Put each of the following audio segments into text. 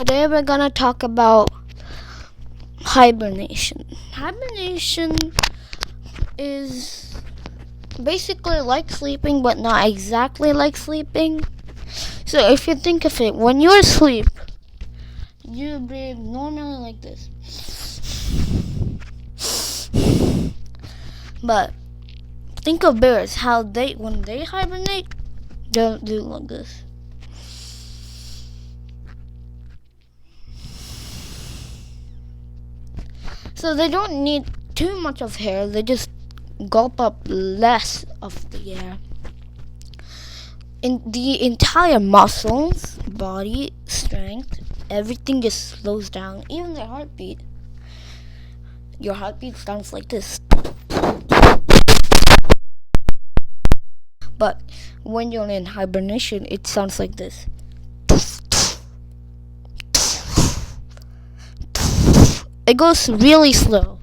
Today we're gonna talk about hibernation. Hibernation is basically like sleeping, but not exactly like sleeping. So if you think of it, when you're asleep, you breathe normally like this. But think of bears, how when they hibernate, they don't do like this. So they don't need too much of air, they just gulp up less of the air. In the entire muscles, body, strength, everything just slows down, even their heartbeat. Your heartbeat sounds like this. But when you're in hibernation, it sounds like this. It goes really slow.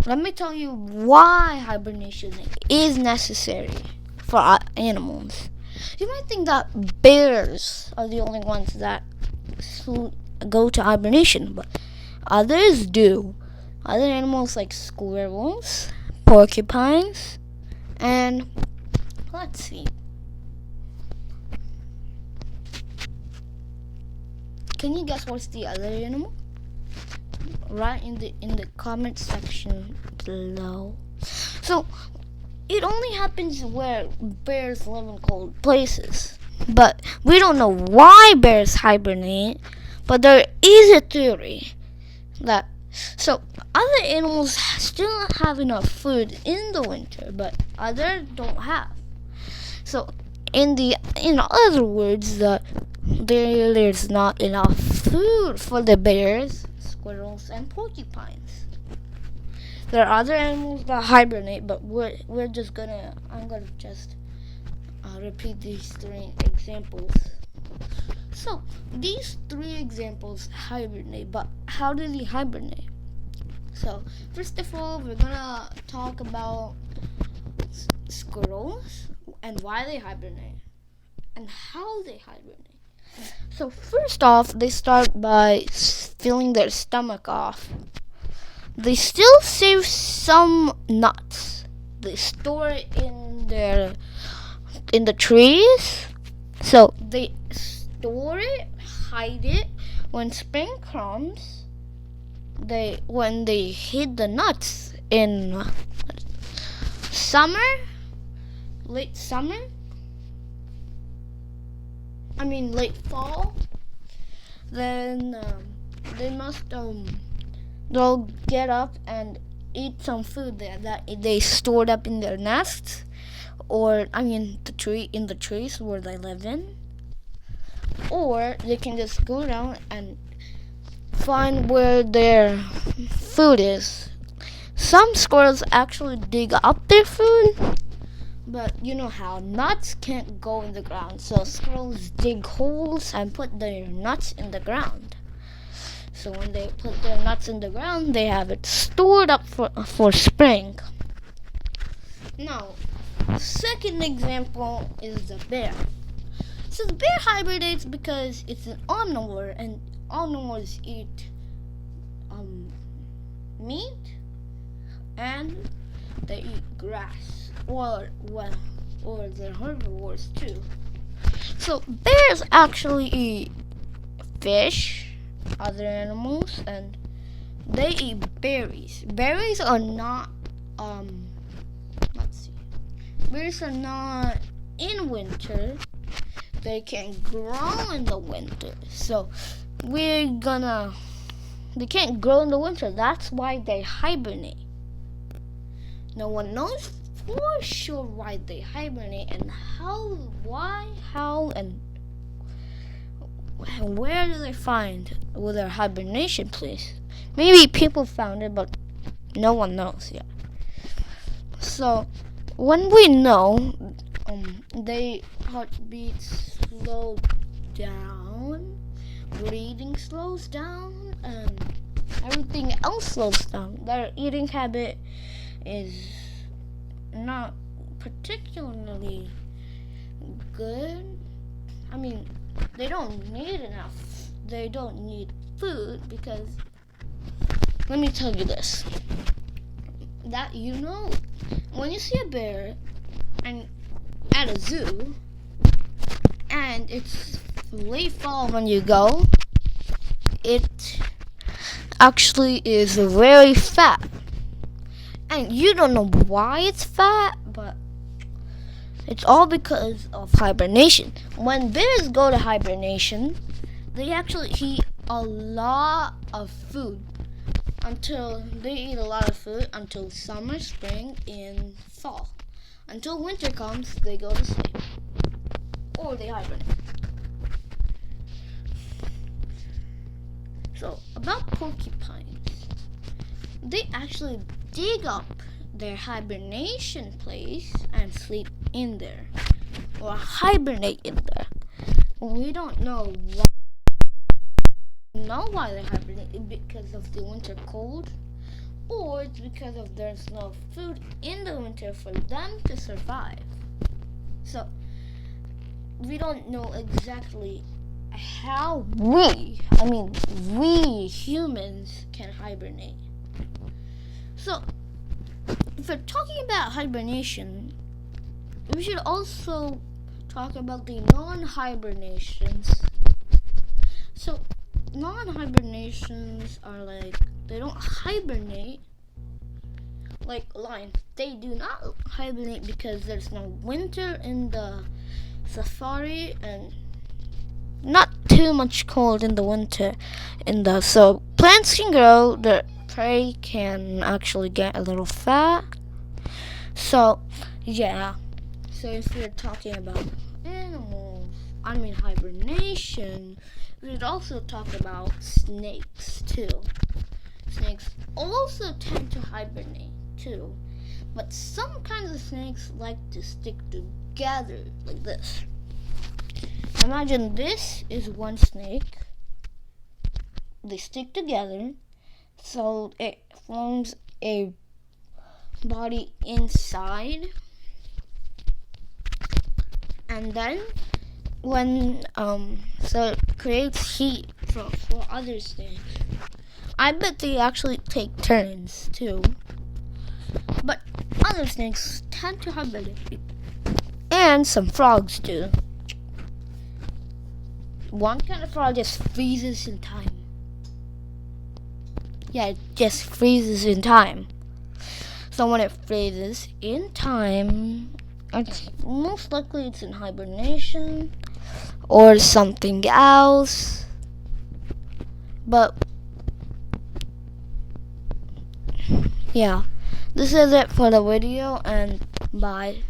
Let me tell you why hibernation is necessary for animals. You might think that bears are the only ones that go to hibernation, but others do. Other animals like squirrels, porcupines, and let's see. Can you guess what's the other animal? Right in the comment section below. So it only happens where bears live in cold places. But we don't know why bears hibernate, but there is a theory that other animals still have enough food in the winter, but others don't have. So in other words, there's not enough food for the bears, squirrels, and porcupines. There are other animals that hibernate, but I'm gonna just repeat these three examples. So these three examples hibernate, but how do they hibernate? So first of all, we're gonna talk about squirrels and why they hibernate and how they hibernate. So first off, they start by filling their stomach off. They still save some nuts. They store it in the trees. So they store it, hide it. When spring comes, when they hid the nuts in late fall, then they'll get up and eat some food that they stored up in their nests, or in the trees where they live in, or they can just go around and find where their food is. Some squirrels actually dig up their food, but you know how nuts can't go in the ground, so squirrels dig holes and put their nuts in the ground. So when they put their nuts in the ground, they have it stored up for spring. Now, second example is the bear. So the bear hibernates because it's an omnivore, and omnivores eat meat, and they eat grass, or they're herbivores too. So bears actually eat fish, other animals, and they eat berries. Berries are not berries are not in winter. They can grow in the winter. So they can't grow in the winter. That's why they hibernate. No one knows for sure why they hibernate and why, and where do they find their hibernation place. Maybe people found it, but no one knows yet. So when we know their heartbeats slow down, breathing slows down, and everything else slows down. Their eating habit is not particularly good. they don't need enough. They don't need food because, let me tell you this. That when you see a bear and at a zoo and it's late fall when you go, it actually is very fat. And you don't know why it's fat, but it's all because of hibernation. When bears go to hibernation, they actually eat a lot of food until summer, spring, and fall. Until winter comes, they go to sleep. Or they hibernate. So, about porcupines. They actually dig up their hibernation place and sleep in there. Or hibernate in there. We don't know why. They hibernate, because of the winter cold, or it's because of there's no food in the winter for them to survive. So we don't know exactly how we humans can hibernate. So if we're talking about hibernation, we should also talk about the non-hibernations. So non-hibernations are like, they don't hibernate like lions. They do not hibernate because there's no winter in the safari and not too much cold in the winter. So plants can grow, the prey can actually get a little fat. So yeah. So if we're talking about hibernation, we would also talk about snakes too. Snakes also tend to hibernate too, but some kinds of snakes like to stick together like this. Imagine this is one snake. They stick together, so it forms a body inside, and then so it creates heat for other snakes. I bet they actually take turns too. But other snakes tend to hibernate. And some frogs do. One kind of frog just freezes in time. Yeah, it just freezes in time. So when it freezes in time, it's most likely it's in hibernation or something else. But yeah, this is it for the video, and bye.